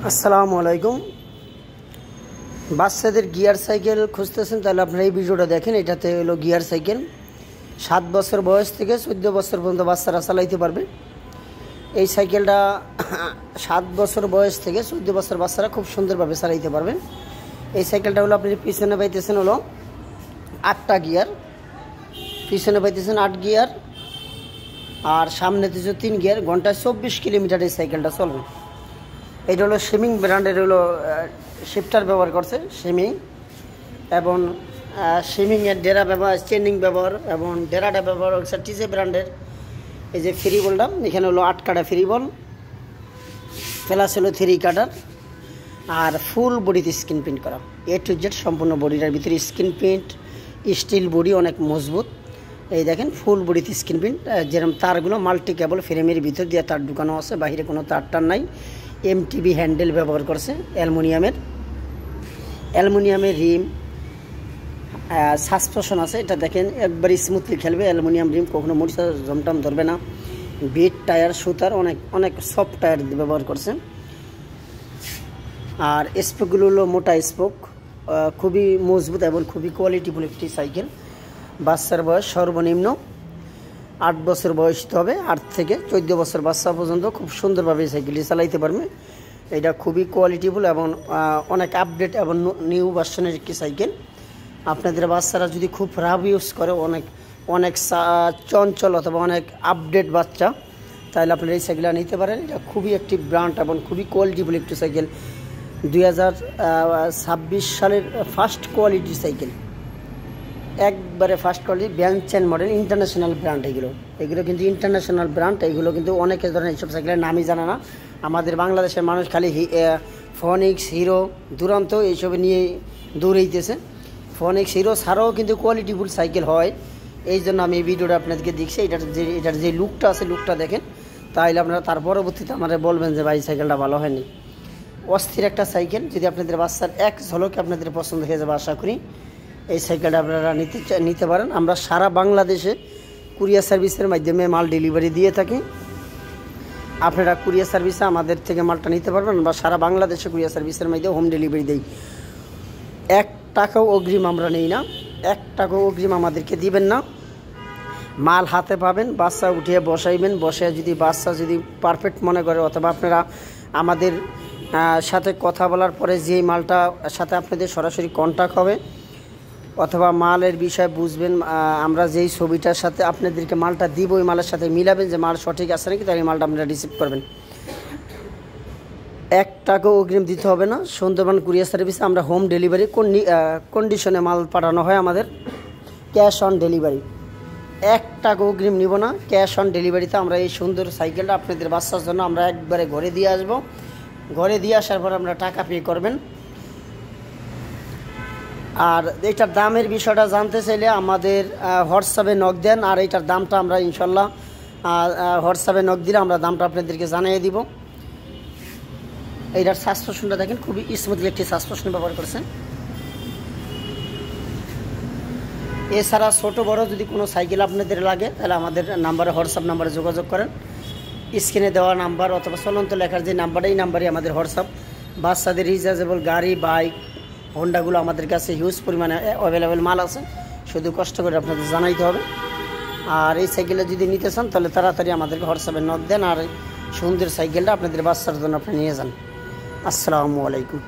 আসসালামু আলাইকুম। বাচ্চাদের গিয়ার সাইকেল খুঁজতেছেন তাহলে আপনারা এই ভিডিওটা দেখেন। এটাতে হলো গিয়ার সাইকেল 7 বছর বয়স থেকে 14 বছর পর্যন্ত বাচ্চারা চালাইতে পারবে। এই সাইকেলটা 7 বছর বয়স থেকে 14 বছর বাচ্চারা খুব সুন্দরভাবে চালাইতে পারবে। এই সাইকেলটা হলো আপনি পিছনে পাইতেছেন হলো 8টা গিয়ার, পিছনে পাইতেছেন 8 গিয়ার আর সামনে দিয়েছে 3 গিয়ার। ঘন্টায় 24 কিলোমিটার এই সাইকেলটা চলবে। এটা হলো শিমিং ব্র্যান্ডের হলো শিফটার ব্যবহার করছে শিমিং, এবং শিমিংয়ের ডেরা ব্যবহার, চেনিং ব্যবহার এবং ডেরাটা ব্যবহার করছে টিসে ব্র্যান্ডের। এই যে ফ্রি বলটা এখানে হলো 8 কাটা ফ্রি বল, প্লাস হলো 3 কাটার, আর ফুল বডিতে স্ক্রিন প্রিন্ট করা A to Z সম্পূর্ণ বডিটার ভিতরে স্ক্রিন প্রিন্ট, স্টিল বডি অনেক মজবুত। এই দেখেন ফুল বডিতে স্ক্রিন প্রিন্ট, যেরকম তারগুলো মাল্টি কেবল ফ্রেমের ভিতর দিয়ে তার ঢুকানো আছে, বাইরে কোনো তার নাই। MTB হ্যান্ডেল ব্যবহার করছে অ্যালুমিনিয়ামের রিম, সাসপেনশন আছে। এটা দেখেন একবার স্মুথলি খেলবে, অ্যালুমিনিয়াম রিম, কখনো মরিচা জমটম ধরবে না। বিট টায়ার, সুতার অনেক সফট টায়ার ব্যবহার করছে। আর স্পোকগুলো হলো মোটা স্পোক, খুবই মজবুত এবং খুবই কোয়ালিটিফুল একটি সাইকেল। বাচ্চার বয়স সর্বনিম্ন 8 বছর বয়স হবে, 8 থেকে 14 বছর বাচ্চা পর্যন্ত খুব সুন্দরভাবে সাইকেলটি চালাইতে পারবে। এটা খুবই কোয়ালিটিফুল এবং অনেক আপডেট এবং নিউ ভার্সনের একটি সাইকেল। আপনাদের বাচ্চারা যদি খুব রাফ ইউজ করে, অনেক চঞ্চল অথবা অনেক আপডেট বাচ্চা, তাহলে আপনারা এই সাইকেলটা নিতে পারেন। এটা খুবই একটি ব্র্যান্ড এবং খুবই কোয়ালিটিফুল একটি সাইকেল। 2026 সালের ফার্স্ট কোয়ালিটি সাইকেল, একবারে ফার্স্ট কোয়ালিটি ব্যানচেন মডেল, ইন্টারন্যাশনাল ব্র্যান্ড। এগুলো কিন্তু ইন্টারন্যাশনাল ব্র্যান্ড। এগুলো কিন্তু অনেকে ধরেন এইসব সাইকেলের নামই জানে না। আমাদের বাংলাদেশের মানুষ খালি ফনিক্স, হিরো, দুরন্ত এইসব নিয়ে দৌড়াইতেছে। ফনিক্স, হিরো ছাড়াও কিন্তু কোয়ালিটিফুল সাইকেল হয়। এই জন্য আমি এই ভিডিওটা আপনাদেরকে দেখছি। এটার যে লুকটা আছে, লুকটা দেখেন, তাহলে আপনারা তার পরবর্তীতে আমাদের বলবেন যে ভাই সাইকেলটা ভালো হয়নি। অস্থির একটা সাইকেল, যদি আপনাদের বাচ্চার এক ঝলকে আপনাদের পছন্দ হয়ে যাবে আশা করি। এই সাইকেলটা আপনারা নিতে পারেন। আমরা সারা বাংলাদেশে কুরিয়ার সার্ভিসের মাধ্যমে মাল ডেলিভারি দিয়ে থাকি। আপনারা কুরিয়ার সার্ভিসে আমাদের থেকে মালটা নিতে পারবেন। আমরা সারা বাংলাদেশে কুরিয়ার সার্ভিসের মাধ্যমে হোম ডেলিভারি দিই। 1 টাকাও অগ্রিম আমরা নেই না, 1 টাকাও অগ্রিম আমাদেরকে দিবেন না। মাল হাতে পাবেন, বাচ্চা উঠিয়ে বসাইবেন। বসে যদি বাচ্চা যদি পারফেক্ট মনে করে, অথবা আপনারা আমাদের সাথে কথা বলার পরে যেই মালটা সাথে আপনাদের সরাসরি কন্ট্যাক্ট হবে, অথবা মালের বিষয় বুঝবেন, আমরা যেই ছবিটার সাথে আপনাদেরকে মালটা দিব ওই মালের সাথে মিলাবেন যে মাল সঠিক আছে নাকি, তাহলে মালটা আপনারা রিসিভ করবেন। 1 টাকাও অগ্রিম দিতে হবে না। সুন্দরবন কুরিয়ার সার্ভিসে আমরা হোম ডেলিভারি কন্ডিশনে মাল পাঠানো হয় আমাদের, ক্যাশ অন ডেলিভারি। 1 টাকা অগ্রিম নিব না, ক্যাশ অন ডেলিভারিতে আমরা এই সুন্দর সাইকেলটা আপনাদের বাচ্চার জন্য আমরা একবারে ঘরে দিয়ে আসবো। ঘরে দিয়ে আসার পর আমরা টাকা পে করবেন। আর এইটার দামের বিষয়টা জানতে চাইলে আমাদের হোয়াটসঅ্যাপে নক দেন, আর এইটার দামটা আমরা ইনশাল্লাহ হোয়াটসঅ্যাপে নক দিলে আমরা দামটা আপনাদেরকে জানিয়ে দিব। এইটার সাসপেনশনটা দেখেন, খুবই স্মুথলি একটি সাসপেনশন ব্যবহার করছেন। এছাড়া ছোটো বড় যদি কোনো সাইকেল আপনাদের লাগে, তাহলে আমাদের নাম্বারে, হোয়াটসঅ্যাপ নাম্বারে যোগাযোগ করেন। স্ক্রিনে দেওয়া নাম্বার অথবা চলন্ত লেখার যে নাম্বারটা, এই নাম্বারে আমাদের হোয়াটসঅ্যাপ। বাচ্চাদের রিচার্জেবল গাড়ি, বাইক, হোন্ডাগুলো আমাদের কাছে হিউজ পরিমাণে অ্যাভেলেবেল মাল আছে, শুধু কষ্ট করে আপনাদের জানাইতে হবে। আর এই সাইকেলটা যদি নিতে চান তাহলে তাড়াতাড়ি আমাদেরকে হোয়াটসঅ্যাপে নক দেন, আর সুন্দর সাইকেলটা আপনাদের বাচ্চার জন্য আপনি নিয়ে যান। আসসালামু আলাইকুম।